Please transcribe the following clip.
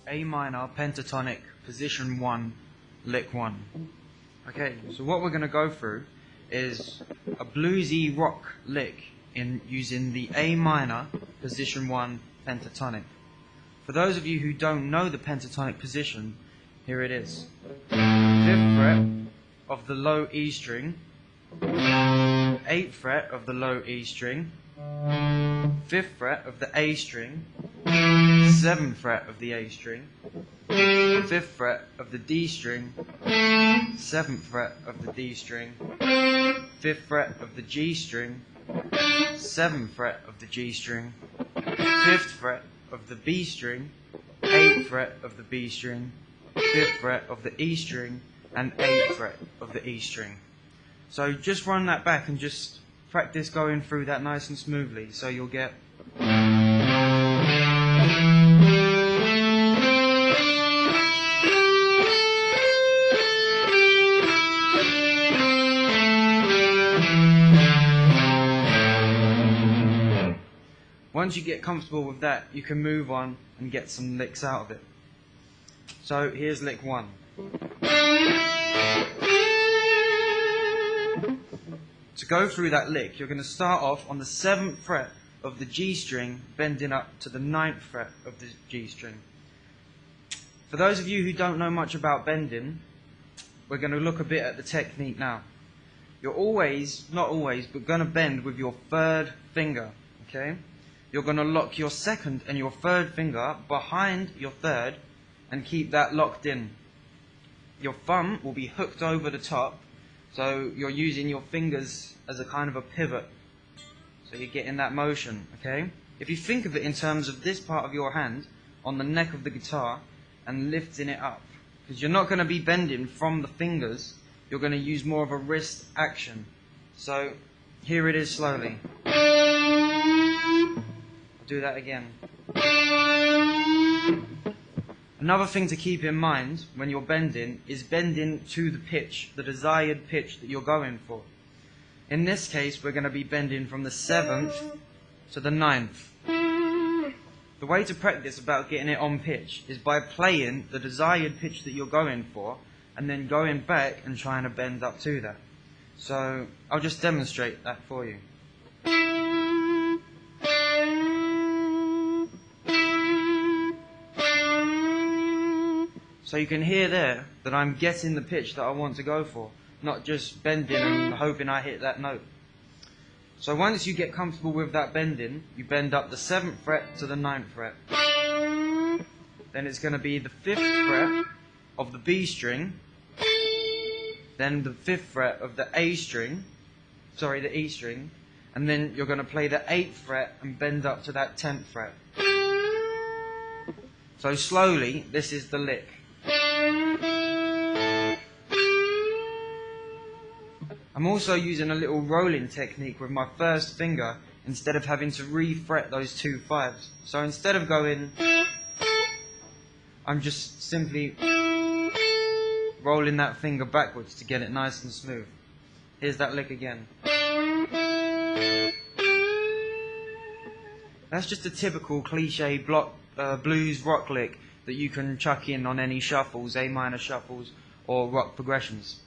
A minor pentatonic position 1, lick 1. Okay, so what we're going to go through is a bluesy rock lick in using the A minor position 1 pentatonic. For those of you who don't know the pentatonic position, here it is. 5th fret of the low E string, 8th fret of the low E string, 5th fret of the A string, 7th fret of the A string, 5th fret of the D string, 7th fret of the D string, 5th fret of the G string, 7th fret of the G string, 5th fret of the B string, 8th fret of the B string, 5th fret of the E string, and 8th fret of the E string. So just run that back and just practice going through that nice and smoothly, so you'll get. Once you get comfortable with that, you can move on and get some licks out of it. So here's lick 1. To go through that lick, you're going to start off on the 7th fret of the G string, bending up to the 9th fret of the G string. For those of you who don't know much about bending, we're going to look a bit at the technique now. You're always, not always, but going to bend with your 3rd finger, okay? You're going to lock your 2nd and your 3rd finger behind your 3rd and keep that locked in. Your thumb will be hooked over the top, so you're using your fingers as a kind of a pivot. So you're getting that motion, okay? If you think of it in terms of this part of your hand on the neck of the guitar and lifting it up, because you're not going to be bending from the fingers, you're going to use more of a wrist action. So here it is slowly. Do that again. Another thing to keep in mind when you're bending is bending to the pitch, the desired pitch that you're going for. In this case, we're going to be bending from the 7th to the 9th. The way to practice about getting it on pitch is by playing the desired pitch that you're going for and then going back and trying to bend up to that. So I'll just demonstrate that for you. So you can hear there that I'm getting the pitch that I want to go for, not just bending and hoping I hit that note. So once you get comfortable with that bending, you bend up the 7th fret to the 9th fret. Then it's going to be the 5th fret of the B string, then the 5th fret of the A string, sorry, the E string, and then you're going to play the 8th fret and bend up to that 10th fret. So slowly, this is the lick. I'm also using a little rolling technique with my 1st finger instead of having to re-fret those 2 5s. So instead of going, I'm just simply rolling that finger backwards to get it nice and smooth. Here's that lick again. That's just a typical cliche blues rock lick that you can chuck in on any shuffles, A minor shuffles, or rock progressions.